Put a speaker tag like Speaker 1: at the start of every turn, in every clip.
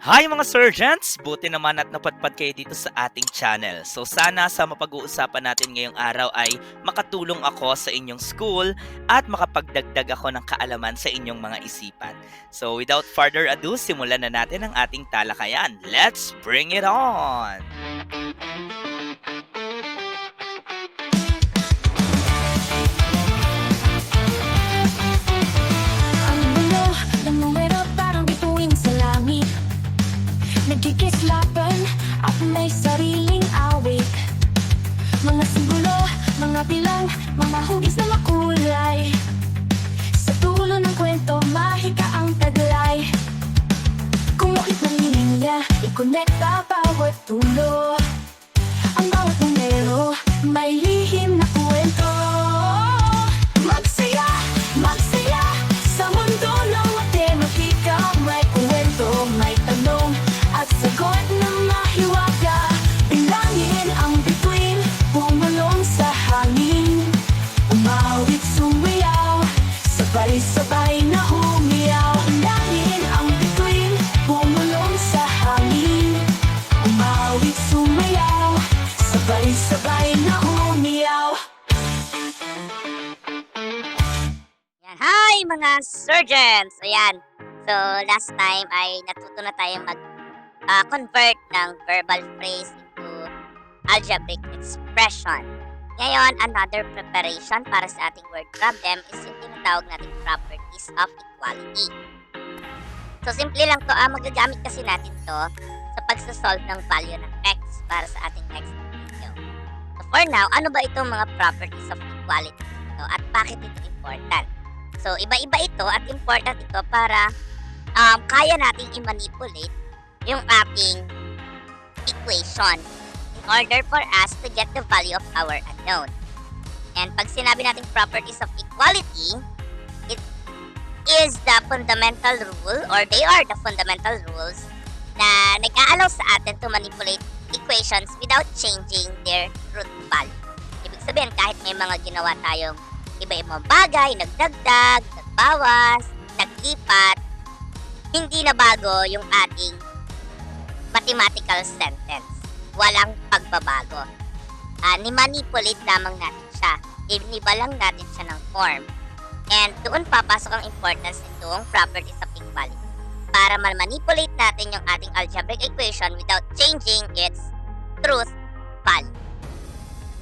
Speaker 1: Hi mga Serjents! Buti naman at napadpad kayo dito sa ating channel. So sana sa mapag-uusapan natin ngayong araw ay makatulong ako sa inyong school at makapagdagdag ako ng kaalaman sa inyong mga isipan. So without further ado, simulan na natin ang ating talakayan. Let's bring it on!
Speaker 2: Ang mundo ng numero parang bituin sa langit. Nagkikislapan at may sariling awit. Mga simbolo, mga bilang, mga hugis na makulay. Sa dulo ng kwento, mahika ang taglay. Kumukit ng linya, ikonekta bawat dulo. Ang bawat numero, may lihim na kwento. Magsaya, magsaya, sa mundo ng matematika. May kwento, may tanong, at sagot na mahiwaga. Bilangin ang bituin, bumulong sa hangin. Umawit, sumayaw, sabay-sabay na humiyaw. Bilangin ang bituin, bumulong sa hangin. Umawit, sumayaw, sabay-sabay na humiyaw.
Speaker 3: Yan. Hi mga Serjents! Ayan. So, last time ay natuto na tayong mag-convert ng verbal phrase into algebraic expression. Ngayon, another preparation para sa ating word problem is yung tinatawag nating properties of equality. So, simple lang to. Magagamit kasi natin to sa pagsasolve ng value ng x para sa ating next video. So, for now, ano ba itong mga properties of equality ito at bakit ito important? So, iba-iba ito at important ito para kaya nating i-manipulate yung ating equation in order for us to get the value of our unknown. And pag sinabi nating properties of equality, it is the fundamental rule or they are the fundamental rules na nag-aalaw sa atin to manipulate equations without changing their root value. Ibig sabihin, kahit may mga ginawa tayong iba-ibang bagay, nagdagdag, nagbawas, naglipat, hindi na bago yung ating mathematical sentence. Walang pagbabago. Ni-manipulate lamang natin siya. Iniba lang natin siya ng form. And doon papasok ang importance nitong properties of equality. Para manipulate natin yung ating algebraic equation without changing its truth value.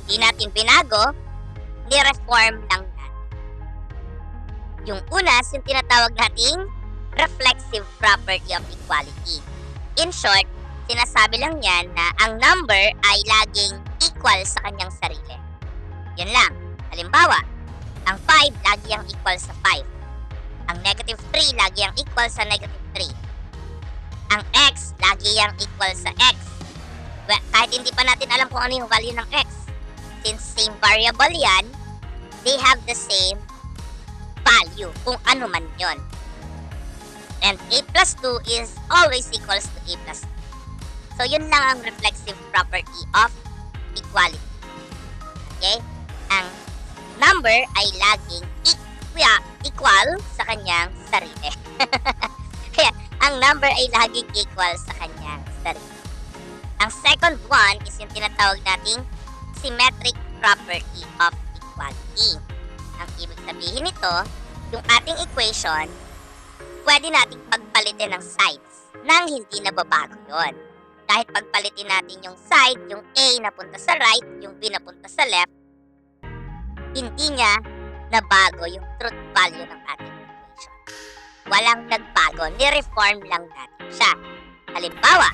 Speaker 3: Hindi natin binago, ni-reform lang natin. Yung una, yung tinatawag nating reflexive property of equality. In short, sinasabi lang yan na ang number ay laging equal sa kanyang sarili. Yan lang. Halimbawa, ang 5 lagi ang equal sa 5. Ang negative 3 lagi ang equal sa negative 3. Ang x lagi ang equal sa x. Kahit hindi pa natin alam kung ano yung value ng x. Since same variable yan, they have the same value kung ano man yon. And a plus 2 is always equals to a plus 2. So, yun lang ang reflexive property of equality. Okay? Ang number ay laging equal sa kanyang sarili. Kaya, ang number ay laging equal sa kanyang sarili. Ang second one is yung tinatawag nating symmetric property of equality. Ang ibig sabihin nito, yung ating equation, pwede nating pagpalitin ng sides nang hindi nababago yon. Kahit pagpalitin natin yung side, yung A napunta sa right, yung B napunta sa left, hindi niya nabago yung truth value ng ating equation. Walang nagbago, ni-reform lang natin siya. Halimbawa,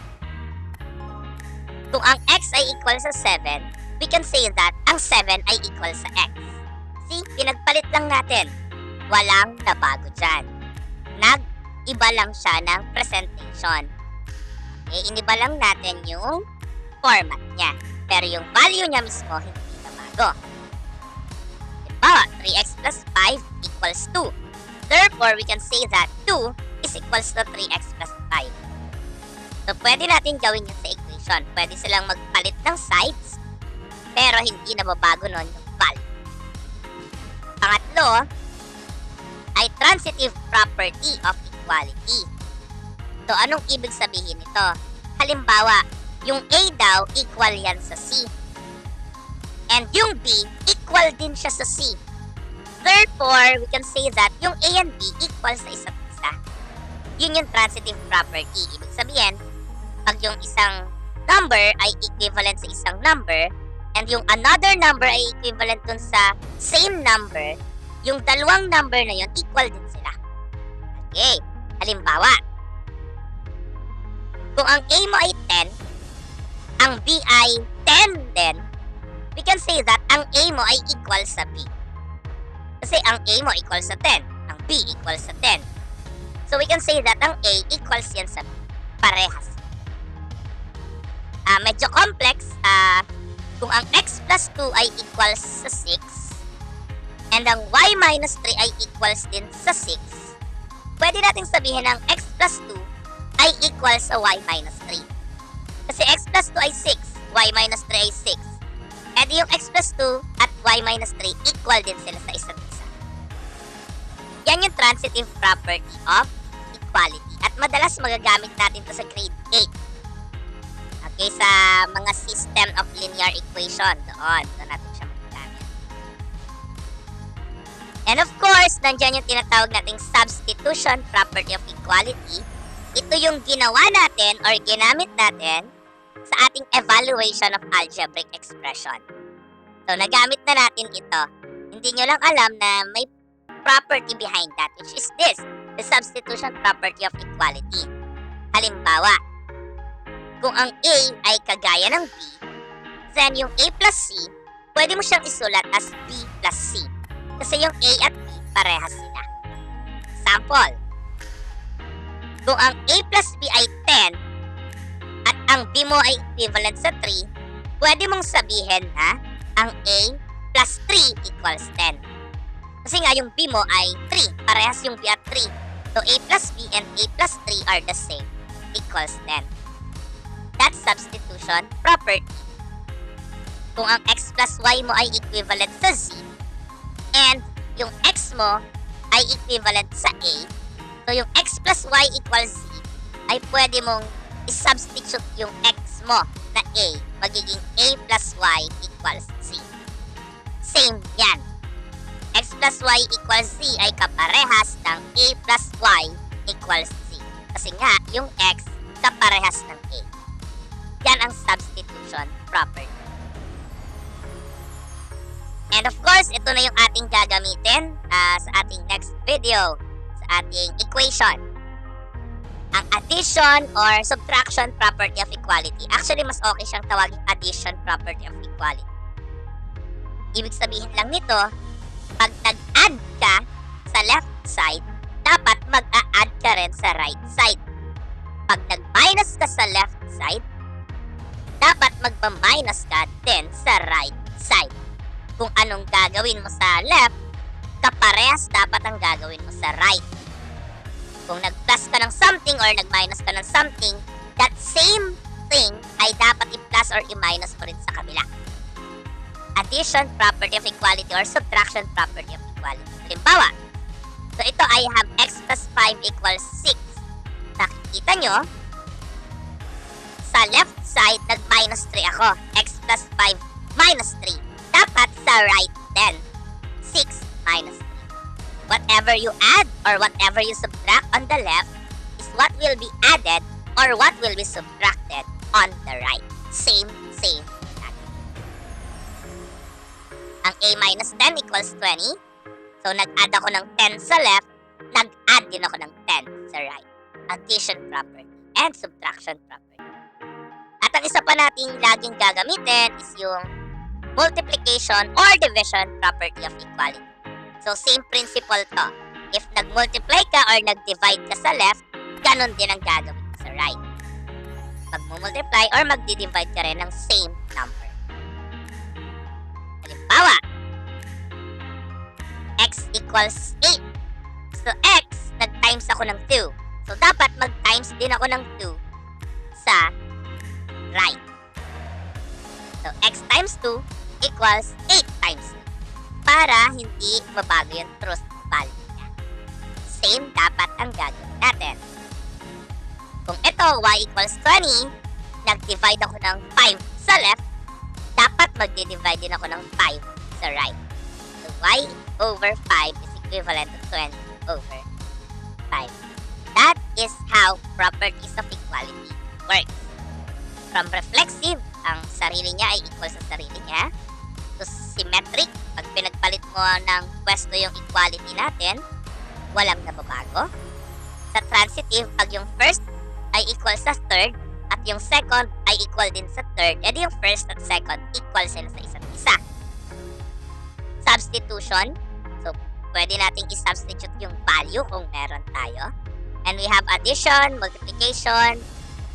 Speaker 3: kung ang x ay equal sa 7, we can say that ang 7 ay equal sa x. See, pinagpalit lang natin. Walang nabago dyan. Nag-iba lang siya ng presentation. Okay, iniba lang natin yung format niya. Pero yung value niya mismo, hindi na bago. Halimbawa, 3x plus 5 equals 2. Therefore, we can say that 2 is equals to 3x plus 5. So, pwede natin gawin yun sa equation. Pwede silang magpalit ng sides, pero hindi na babago nun yung value. Pangatlo, ay transitive property of equality. So, anong ibig sabihin nito? Halimbawa, yung A daw, equal yan sa C. And yung B, equal din siya sa C. Therefore, we can say that yung A and B equal sa isa't isa. Yun yung transitive property. Ibig sabihin, pag yung isang number ay equivalent sa isang number, and yung another number ay equivalent dun sa same number, yung dalawang number na yun, equal din sila. Okay. Halimbawa, kung ang A mo ay 10, ang B ay 10 din, we can say that ang A mo ay equal sa B. Kasi ang A mo equal sa 10, ang B equal sa 10. So we can say that ang A equals yan sa B. Parehas. Medyo complex. Kung ang x plus 2 ay equals sa 6, and ang y minus 3 ay equals din sa 6, pwede natin sabihin ang x plus 2 ay equal sa y minus 3. Kasi x plus 2 ay 6, y minus 3 ay 6. And yung x plus 2 at y minus 3 equal din sila sa isa't isa. Yan yung transitive property of equality. At madalas magagamit natin ito sa grade 8. Okay, sa mga system of linear equation. Doon natin siya magagamit. And of course, nandiyan yung tinatawag nating substitution property of equality. Ito yung ginawa natin or ginamit natin sa ating evaluation of algebraic expression. So, nagamit na natin ito. Hindi nyo lang alam na may property behind that, which is this, the substitution property of equality. Halimbawa, kung ang A ay kagaya ng B, then yung A plus C, pwede mo siyang isulat as B plus C. Kasi yung A at B, parehas sila. Sample, kung ang A plus B ay 10, at ang B mo ay equivalent sa 3, pwede mong sabihin na ang A plus 3 equals 10. Kasi nga yung B mo ay 3, parehas yung B at 3. So A plus B and A plus 3 are the same, equals 10. That's substitution property. Kung ang x plus y mo ay equivalent sa z, and yung x mo ay equivalent sa a, so yung x plus y equals z, ay pwede mong i-substitute yung x mo na a, magiging a plus y equals z. Same yan. X plus y equals z ay kaparehas ng a plus y equals z. Kasi nga, yung x kaparehas ng a. Yan ang substitution property. And of course, ito na yung ating gagamitin sa ating next video, sa ating equation. Ang addition or subtraction property of equality. Actually, mas okay siyang tawaging addition property of equality. Ibig sabihin lang nito, pag nag-add ka sa left side, dapat mag-a-add ka rin sa right side. Pag nag-minus ka sa left side, dapat magpa-minus ka din sa right side. Kung anong gagawin mo sa left, kaparehas dapat ang gagawin mo sa right. Kung nag-plus ka ng something or nag-minus ka ng something, that same thing ay dapat i-plus or i-minus mo rin sa kabila. Addition property of equality or subtraction property of equality. Halimbawa, so ito I have x plus 5 equals 6. Nakikita nyo, sa left side, nag-minus 3 ako. X plus 5 minus 3. Dapat sa right then. 6 minus 3. Whatever you add or whatever you subtract on the left is what will be added or what will be subtracted on the right. Same. Ang a minus 10 equals 20. So, nag-add ako ng 10 sa left, nag-add din ako ng 10 sa right. Addition property and subtraction property. At ang isa pa nating laging gagamitin is yung multiplication or division property of equality. So, same principle to. If nag-multiply ka or nag-divide ka sa left, ganun din ang gagawin ka sa right. Mag-multiply or mag-divide ka rin ng same number. Halimbawa, x equals 8. So, x, nag-times ako ng 2. So, dapat mag-times din ako ng 2 sa right. So, x times 2 equals 8 times 2. Para hindi mabago yung truth value niya. Same dapat ang gagawin natin. Kung ito, y equals 20, nag-divide ako ng 5 sa left, dapat magdi-divide din ako ng 5 sa right. So, y over 5 is equivalent to 20 over 5. That is how properties of equality works. From reflexive, ang sarili niya ay equal sa sarili niya. To symmetric, pag pinagpalit mo ng pwesto yung equality natin, walang nababago. Sa transitive, pag yung first ay equal sa third, at yung second ay equal din sa third, edi yung first at second equal sila sa isa't isa. Substitution, so pwede nating i-substitute yung value kung meron tayo. And we have addition, multiplication,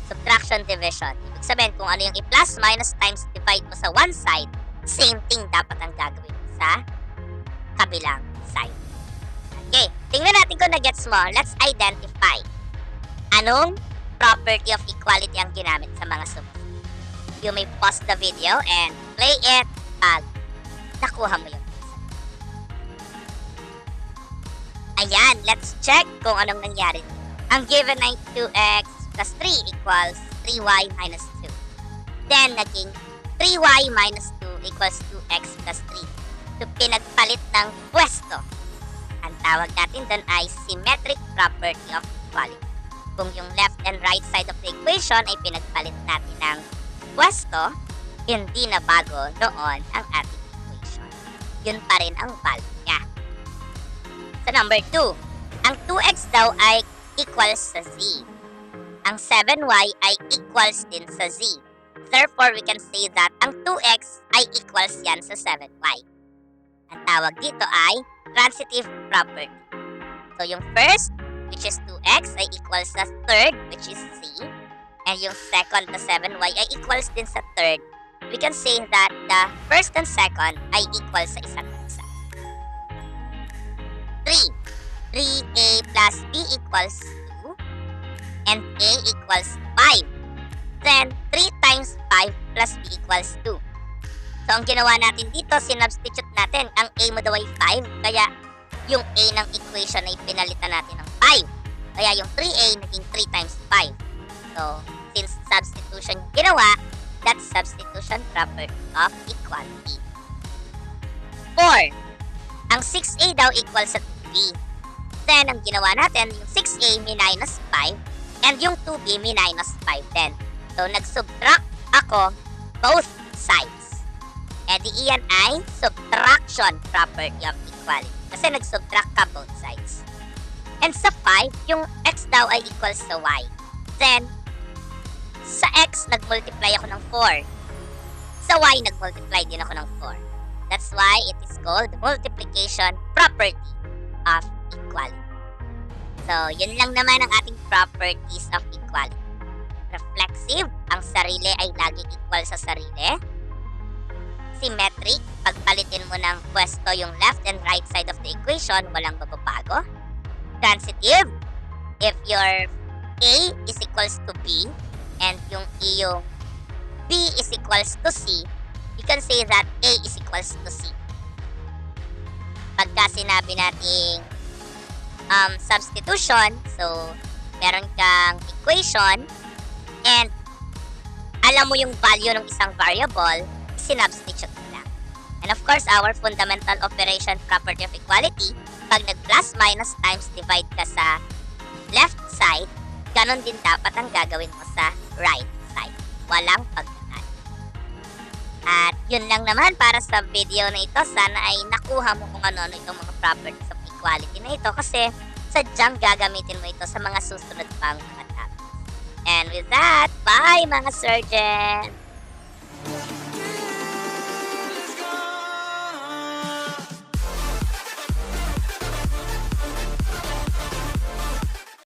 Speaker 3: subtraction, division. Ibig sabihin, kung ano yung i-plus, minus, times, divide mo sa one side, same thing dapat ang gagawin mo sa kabilang side. Okay, tingnan natin kung na-gets mo. Let's identify. Anong property of equality ang ginamit sa mga sumunod? You may pause the video and play it pag nakuha mo yung answer. Ayan, let's check kung anong nangyari dito. Ang given ay 2x plus 3 equals 3y minus 2. Then, naging 3y minus 2 equals 2x plus 3. So, pinagpalit ng pwesto. Ang tawag natin doon ay symmetric property of equality. Kung yung left and right side of the equation ay pinagpalit natin ng pwesto, hindi na bago noon ang ating equation. Yun pa rin ang value niya. Sa number 2, ang 2x daw ay equals sa z. Ang 7y ay equals din sa z. Therefore, we can say that ang 2x ay equals yan sa 7y. Ang tawag dito ay transitive property. So, yung first, which is 2x, ay equals sa third, which is z. And yung second na 7y ay equals din sa third. We can say that the first and second ay equal sa isa't isa. 3. 3a plus b equals 2. And a equals 5. Then, 3 times 5 plus b equals 2. So, ang ginawa natin dito, sinubstitute natin. Ang a mo daw ay 5. Kaya, yung a ng equation ay pinalitan natin ng 5. Kaya, yung 3a naging 3 times 5. So, since substitution yung ginawa, that's substitution property of equality. 4. Ang 6a daw equals sa 2b. Then, ang ginawa natin, yung 6a may minus 5 and yung 2b may minus 5 din. So, nag-subtract ako both sides. E di iyan ay subtraction property of equality. Kasi nag-subtract ka both sides. And sa 5, yung x daw ay equals sa y. Then, sa x, nag-multiply ako ng 4. Sa y, nag-multiply din ako ng 4. That's why it is called multiplication property of equality. So, yun lang naman ang ating properties of equality. Reflexive, ang sarili ay laging equal sa sarili. Symmetric, pagpalitin mo ng pwesto yung left and right side of the equation, walang mababago. Transitive, if your a is equals to b and yung b is equals to c, you can say that a is equals to c. Pagka sinabi nating substitution, so meron kang equation and alam mo yung value ng isang variable, sinubstitute mo lang. And of course, our fundamental operation property of equality, pag nag-plus, minus, times, divide ka sa left side, ganon din dapat ang gagawin mo sa right side. Walang pagkakali. At yun lang naman para sa video na ito. Sana ay nakuha mo kung ano-ano itong mga properties of equality na ito kasi sadyang gagamitin mo ito sa mga susunod pang mga topics. And with that, bye mga Serjents!